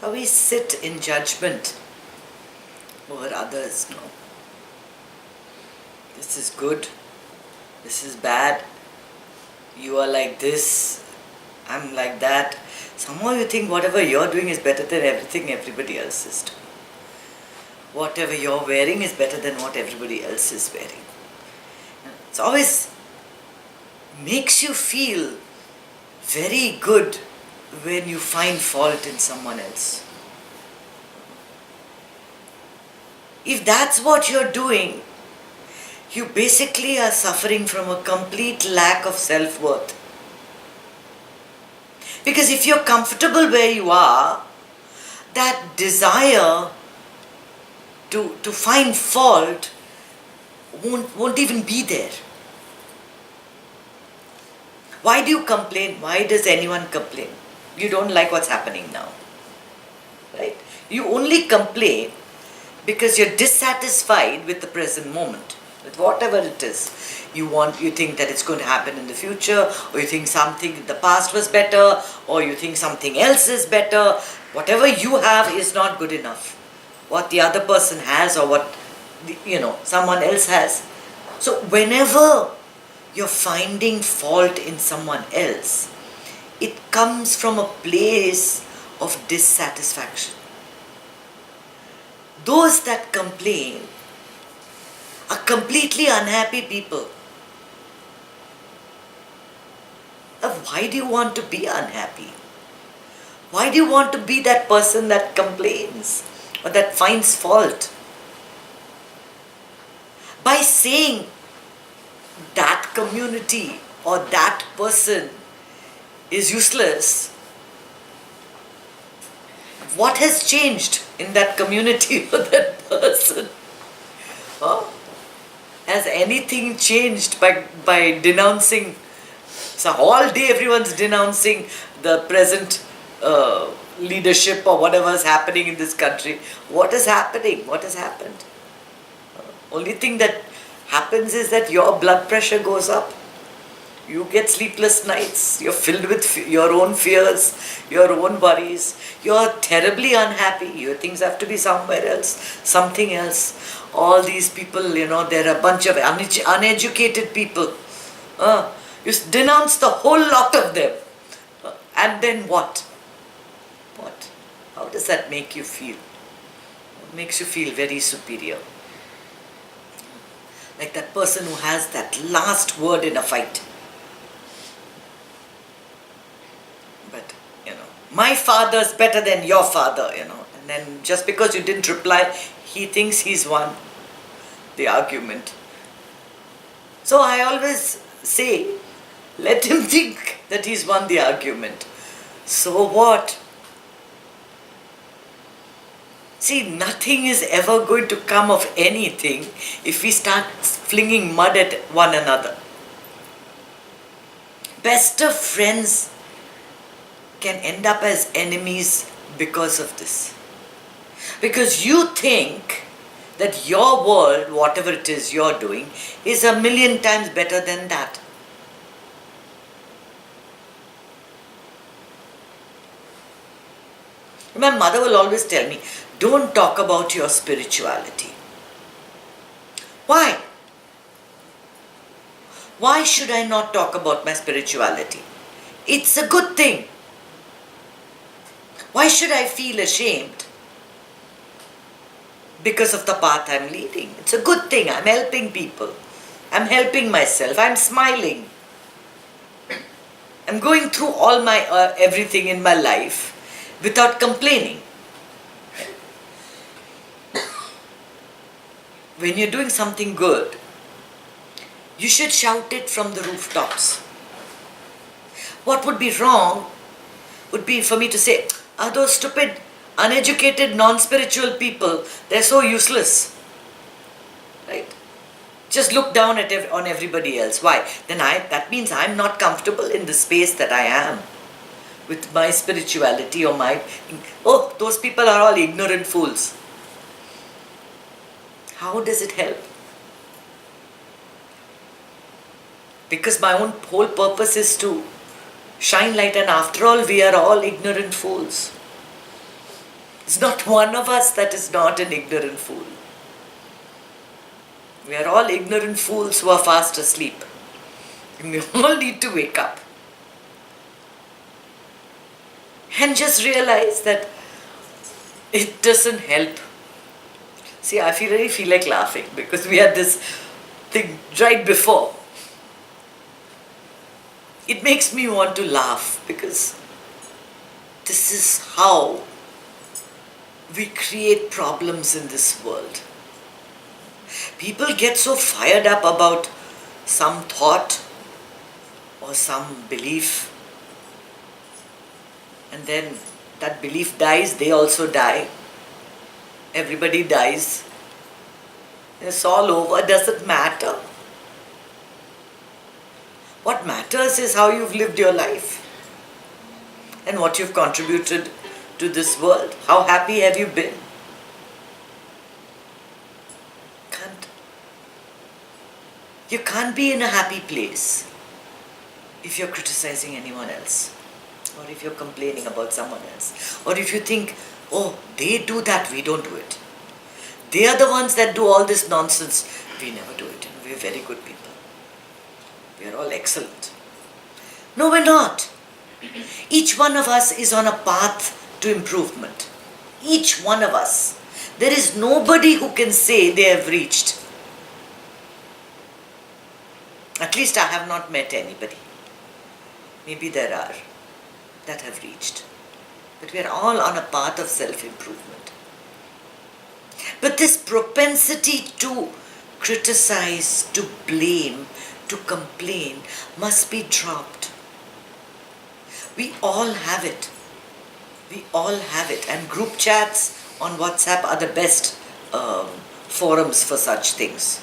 how we sit in judgment over others. No, this is good, this is bad, you are like this, I'm like that. Somehow you think whatever you're doing is better than everything everybody else is doing. Whatever you're wearing is better than what everybody else is wearing. It always makes you feel very good when you find fault in someone else. If that's what you're doing, you basically are suffering from a complete lack of self-worth. Because if you're comfortable where you are, that desire to find fault won't even be there. Why do you complain? Why does anyone complain? You don't like what's happening now, right? You only complain because you're dissatisfied with the present moment, with whatever it is. You think that it's going to happen in the future, or you think something in the past was better, or you think something else is better. Whatever you have is not good enough. What the other person has, or what someone else has. So whenever you're finding fault in someone else, it comes from a place of dissatisfaction. Those that complain are completely unhappy people. Why do you want to be unhappy? Why do you want to be that person that complains or that finds fault? By saying that community or that person is useless, what has changed in that community or that person? Has anything changed by denouncing? So all day everyone's denouncing the present leadership or whatever is happening in this country. What is happening? What has happened? Only thing that happens is that your blood pressure goes up. You get sleepless nights. You're filled with your own fears, your own worries. You're terribly unhappy. Your things have to be somewhere else, something else. All these people, they're a bunch of uneducated people. You denounce the whole lot of them. And then what? What? How does that make you feel? It makes you feel very superior. Like that person who has that last word in a fight. But, my father's better than your father, and then just because you didn't reply, he thinks he's won the argument. So I always say, let him think that he's won the argument. So what? See, nothing is ever going to come of anything if we start flinging mud at one another. Best of friends can end up as enemies because of this. Because you think that your world, whatever it is you're doing, is 1,000,000 times better than that. My mother will always tell me, don't talk about your spirituality. Why? Why should I not talk about my spirituality? It's a good thing. Why should I feel ashamed because of the path I'm leading? It's a good thing. I'm helping people. I'm helping myself. I'm smiling. I'm going through all my everything in my life without complaining. When you're doing something good, you should shout it from the rooftops. What would be wrong would be for me to say, those stupid, uneducated, non-spiritual people, they're so useless. Right? Just look down on everybody else. Why? Then that means I'm not comfortable in the space that I am with my spirituality or those people are all ignorant fools. How does it help? Because my whole purpose is to shine light, and after all, we are all ignorant fools. There's not one of us that is not an ignorant fool. We are all ignorant fools who are fast asleep. And we all need to wake up. And just realize that it doesn't help. See, I really feel like laughing because we had this thing right before. It makes me want to laugh because this is how we create problems in this world. People get so fired up about some thought or some belief, and then that belief dies, they also die. Everybody dies. It's all over. It doesn't matter. What matters is how you've lived your life and what you've contributed to this world. How happy have you been? You can't be in a happy place if you're criticizing anyone else, or if you're complaining about someone else, or if you think, oh, they do that, we don't do it. They are the ones that do all this nonsense. We never do it. We're very good people. We are all excellent. No, we're not. Each one of us is on a path to improvement. Each one of us. There is nobody who can say they have reached. At least I have not met anybody. Maybe there are that have reached. But we are all on a path of self-improvement. But this propensity to criticize, to blame, to complain must be dropped. We all have it. We all have it. And group chats on WhatsApp are the best forums for such things.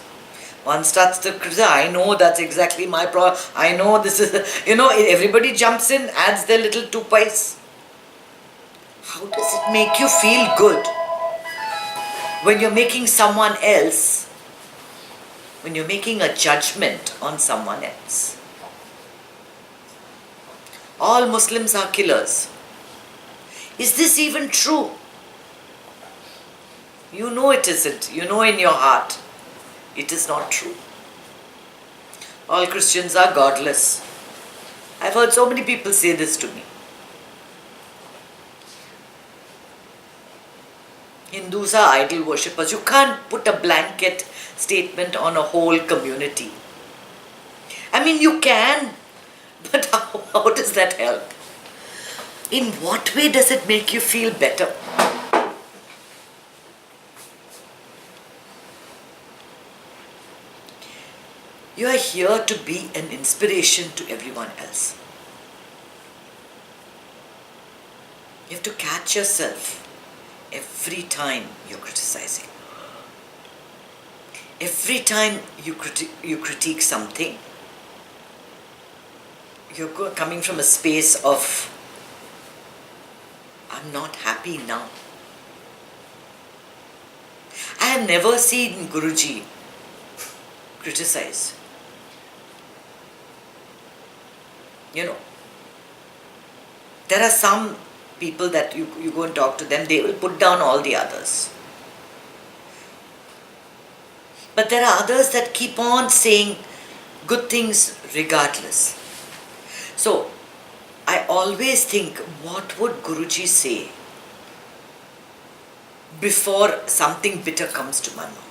One starts to criticize, I know that's exactly my problem, I know this is, everybody jumps in, adds their little 2 pies. How does it make you feel good when you're making someone else, when you're making a judgment on someone else? All Muslims are killers. Is this even true? You know it isn't. You know in your heart it is not true. All Christians are godless. I've heard so many people say this to me. Hindus are idol worshippers. You can't put a blanket statement on a whole community. I mean, you can, but how does that help? In what way does it make you feel better? You are here to be an inspiration to everyone else. You have to catch yourself every time you're criticizing. Every time you critique something, you're coming from a space of, I'm not happy now. I have never seen Guruji criticize. There are some people that you go and talk to them, they will put down all the others. But there are others that keep on saying good things regardless. So, I always think, what would Guruji say before something bitter comes to my mouth?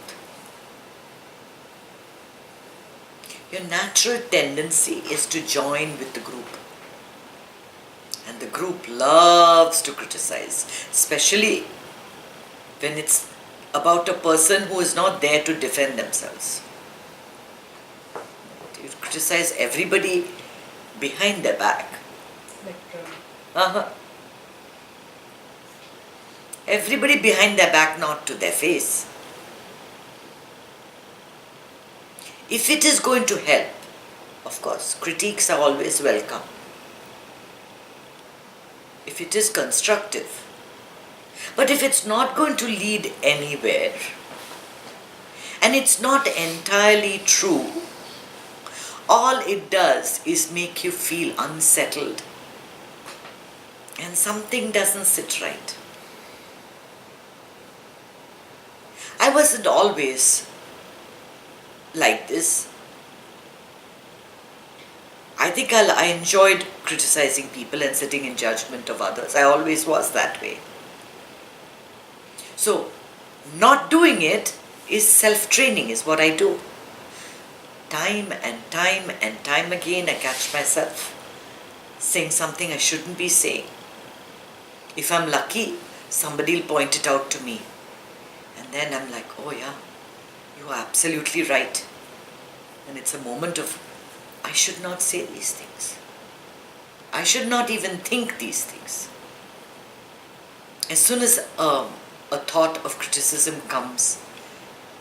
Your natural tendency is to join with the group. And the group loves to criticize, especially when it's about a person who is not there to defend themselves. You criticize everybody behind their back. Everybody behind their back, not to their face. If it is going to help, of course, critiques are always welcome. If it is constructive. But if it's not going to lead anywhere, and it's not entirely true, all it does is make you feel unsettled. And something doesn't sit right. I wasn't always like this. I think I enjoyed criticizing people and sitting in judgment of others. I always was that way. So, not doing it is self-training, is what I do. Time and time and time again, I catch myself saying something I shouldn't be saying. If I'm lucky, somebody will point it out to me. And then I'm like, oh yeah, you are absolutely right. And it's a moment of, I should not say these things. I should not even think these things. As soon as a thought of criticism comes,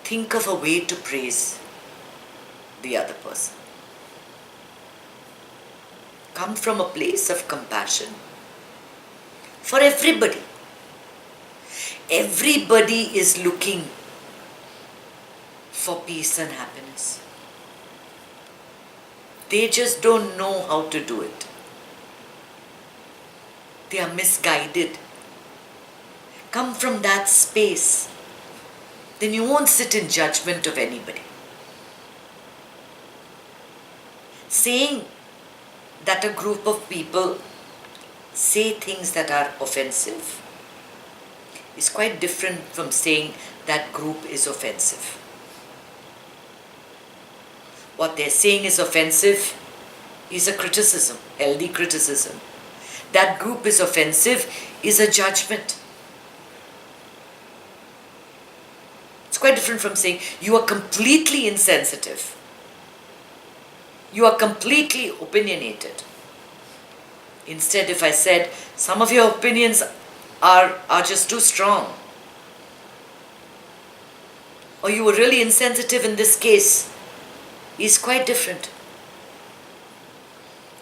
think of a way to praise the other person. Come from a place of compassion for everybody. Everybody is looking for peace and happiness. They just don't know how to do it. They are misguided. Come from that space. Then you won't sit in judgment of anybody. Saying that a group of people say things that are offensive is quite different from saying that group is offensive. What they're saying is offensive is a criticism, healthy criticism. That group is offensive is a judgment. It's quite different from saying you are completely insensitive. You are completely opinionated. Instead, if I said, some of your opinions are just too strong, or you were really insensitive in this case, is quite different.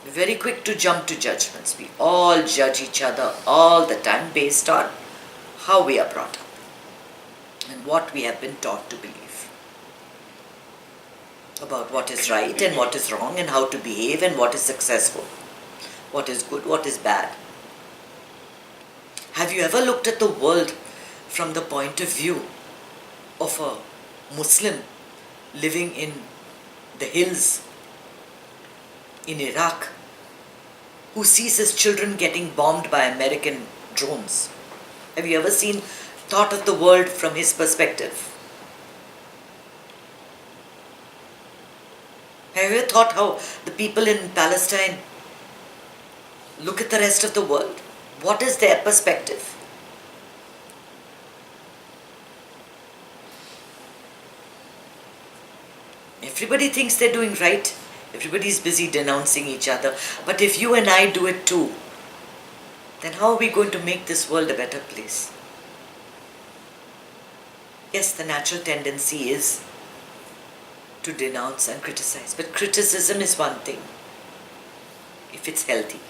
We're very quick to jump to judgments. We all judge each other all the time based on how we are brought up and what we have been taught to believe about what is right and what is wrong and how to behave and what is successful, what is good, what is bad. Have you ever looked at the world from the point of view of a Muslim living in the hills in Iraq who sees his children getting bombed by American drones? Have you ever thought of the world from his perspective? Have you ever thought how the people in Palestine look at the rest of the world? What is their perspective? Everybody thinks they're doing right. Everybody's busy denouncing each other. But if you and I do it too, then how are we going to make this world a better place? Yes, the natural tendency is to denounce and criticize. But criticism is one thing, if it's healthy.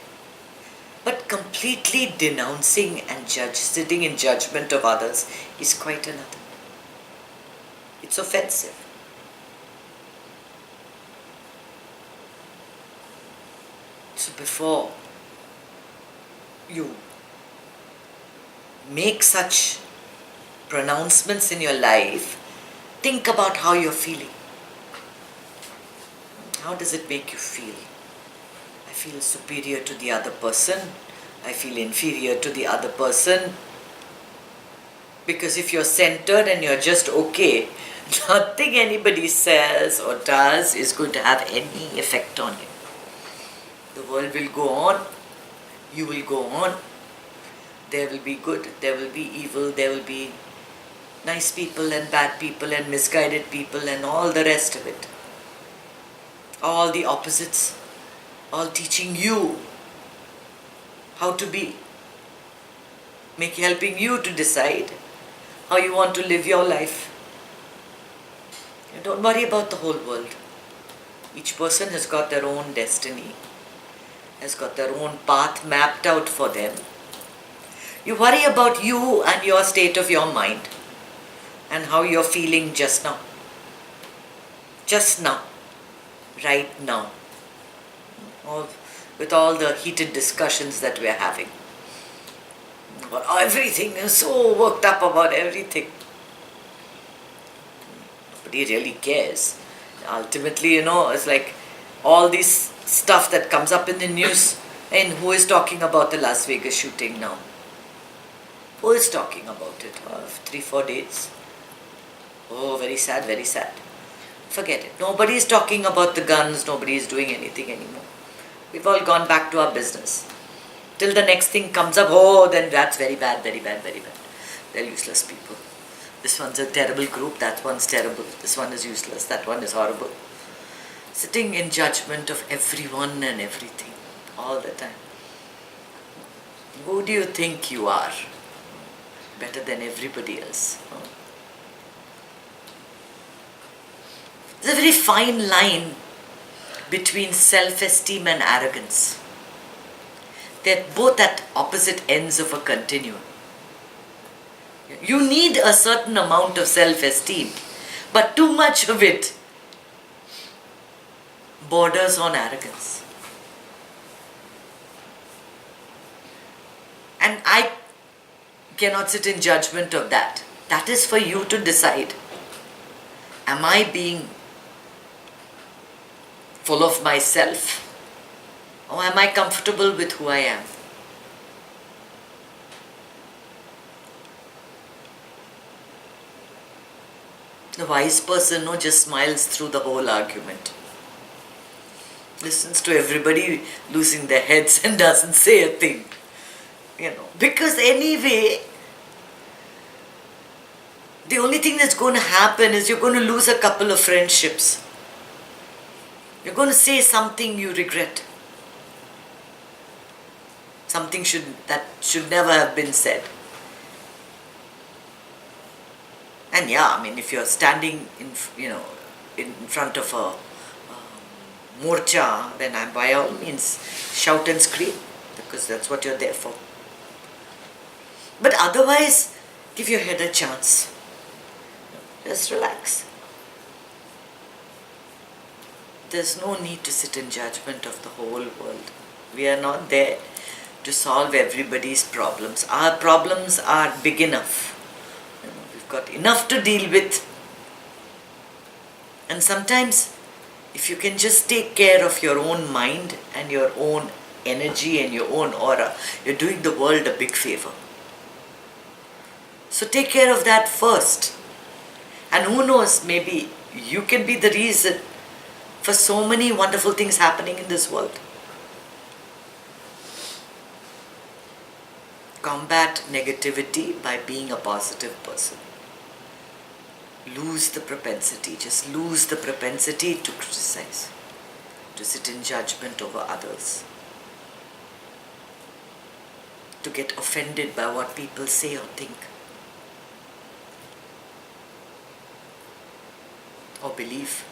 But completely denouncing and sitting in judgment of others is quite another. It's offensive. So before you make such pronouncements in your life, think about how you're feeling. How does it make you feel? I feel superior to the other person. I feel inferior to the other person. Because if you're centered and you're just okay, nothing anybody says or does is going to have any effect on you. The world will go on. You will go on. There will be good, there will be evil, there will be nice people and bad people and misguided people and all the rest of it. All the opposites, all teaching you how to be, helping you to decide how you want to live your life. And don't worry about the whole world. Each person has got their own destiny, has got their own path mapped out for them. You worry about you and your state of your mind and how you're feeling just now. Just now. Right now. With all the heated discussions that we're having. About everything, you're so worked up about everything. Nobody really cares. Ultimately, it's like all this stuff that comes up in the news. And who is talking about the Las Vegas shooting now? Who is talking about it? 3-4 days. Oh, very sad, very sad. Forget it. Nobody is talking about the guns. Nobody is doing anything anymore. We've all gone back to our business. Till the next thing comes up, oh, then that's very bad, very bad, very bad. They're useless people. This one's a terrible group, that one's terrible. This one is useless, that one is horrible. Sitting in judgment of everyone and everything all the time. Who do you think you are? Better than everybody else. There's a very fine line between self-esteem and arrogance. They're both at opposite ends of a continuum. You need a certain amount of self-esteem, but too much of it borders on arrogance. And I cannot sit in judgment of that. That is for you to decide. Am I being full of myself? Or am I comfortable with who I am? The wise person just smiles through the whole argument. Listens to everybody losing their heads and doesn't say a thing. Because anyway, the only thing that's going to happen is you're going to lose a couple of friendships. You're going to say something you regret. Something that should never have been said. And if you're standing in front of a morcha, then by all means shout and scream, because that's what you're there for. But otherwise, give your head a chance. Just relax. There's no need to sit in judgment of the whole world. We are not there to solve everybody's problems. Our problems are big enough. We've got enough to deal with. And sometimes, if you can just take care of your own mind and your own energy and your own aura, you're doing the world a big favor. So take care of that first. And who knows, maybe you can be the reason for so many wonderful things happening in this world. Combat negativity by being a positive person. Lose the propensity to criticize, to sit in judgment over others, to get offended by what people say or think, or believe.